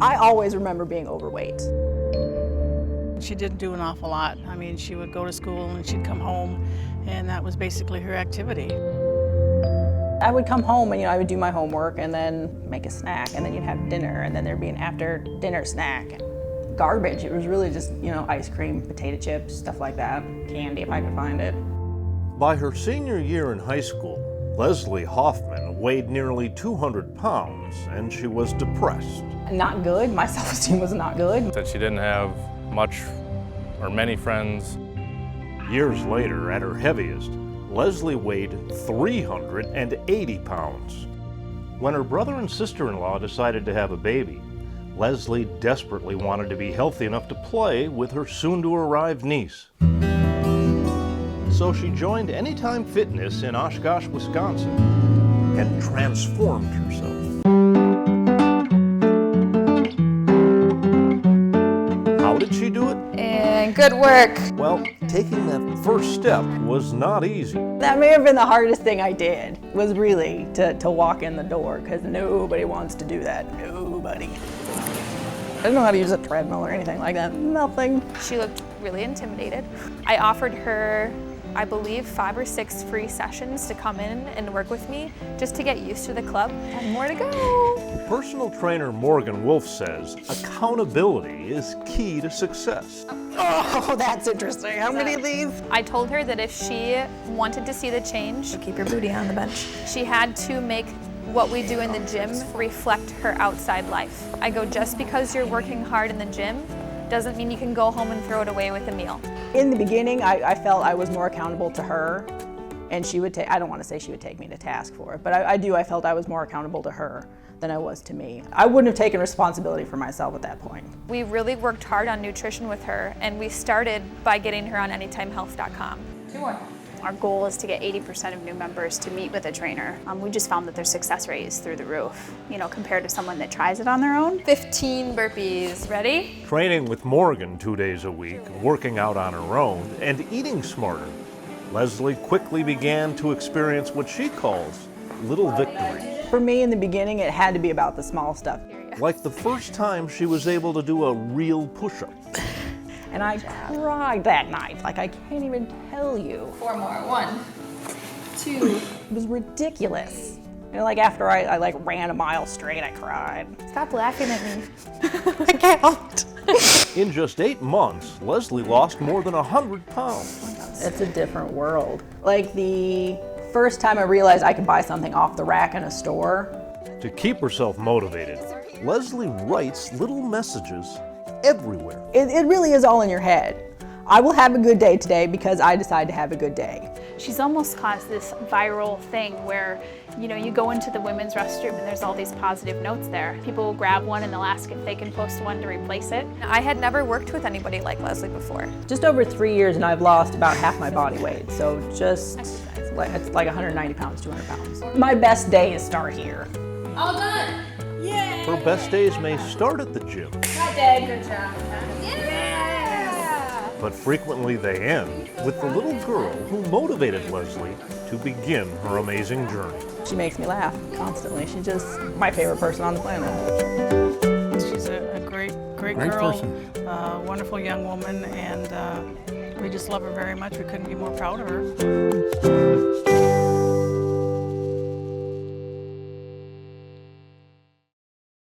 I always remember being overweight. She didn't do an awful lot. I mean, she would go to school and she'd come home, and that was basically her activity. I would come home and I would do my homework and then make a snack, and then you'd have dinner, and then there'd be an after dinner snack. Garbage. It was really just, ice cream, potato chips, stuff like that. Candy if I could find it. By her senior year in high school, Lesley Hoffman weighed nearly 200 pounds and she was depressed. Not good. My self-esteem was not good. Said she didn't have much or many friends. Years later, at her heaviest, Lesley weighed 380 pounds. When her brother and sister-in-law decided to have a baby, Lesley desperately wanted to be healthy enough to play with her soon-to-arrive niece. So she joined Anytime Fitness in Oshkosh, Wisconsin, and transformed herself. How did she do it? And good work. Well, taking that first step was not easy. That may have been the hardest thing I did, was really to walk in the door, because nobody wants to do that. Nobody. I don't know how to use a treadmill or anything like that. Nothing. She looked really intimidated. I offered her, I believe, 5 or 6 free sessions to come in and work with me just to get used to the club. And more to go. Personal trainer Morgan Wolf says accountability is key to success. Oh, that's interesting. How many of these? I told her that if she wanted to see the change, Keep your booty on the bench. she had to make what we do in the gym reflect her outside life. I go, just because you're working hard in the gym doesn't mean you can go home and throw it away with a meal. In the beginning, I felt I was more accountable to her, and she would take, I don't want to say she would take me to task for it, but I felt I was more accountable to her than I was to me. I wouldn't have taken responsibility for myself at that point. We really worked hard on nutrition with her, and we started by getting her on anytimehealth.com. 2 more. Our goal is to get 80% of new members to meet with a trainer. We just found that their success rate is through the roof, compared to someone that tries it on their own. 15 burpees. Ready? Training with Morgan 2 days a week, working out on her own, and eating smarter, Lesley quickly began to experience what she calls little victories. For me, in the beginning, it had to be about the small stuff. Like the first time she was able to do a real push-up. And I cried that night, like I can't even tell you. 4 more. 1, 2. It was ridiculous. Like after I ran a mile straight, I cried. Stop laughing at me. I can't. In just 8 months, Lesley lost more than 100 pounds. It's a different world. Like the first time I realized I could buy something off the rack in a store. To keep herself motivated, Lesley writes little messages everywhere. It really is all in your head. I will have a good day today because I decide to have a good day. She's almost caused this viral thing where, you go into the women's restroom and there's all these positive notes there. People will grab one and they'll ask if they can post one to replace it. I had never worked with anybody like Lesley before. Just over 3 years and I've lost about half my body weight. So it's like 190 pounds, 200 pounds. My best days start here. All done. Yay! Her best days may start at the gym, Good job. but frequently they end with the little girl who motivated Lesley to begin her amazing journey. She makes me laugh constantly. She's just my favorite person on the planet. She's a great girl, wonderful young woman, and we just love her very much. We couldn't be more proud of her.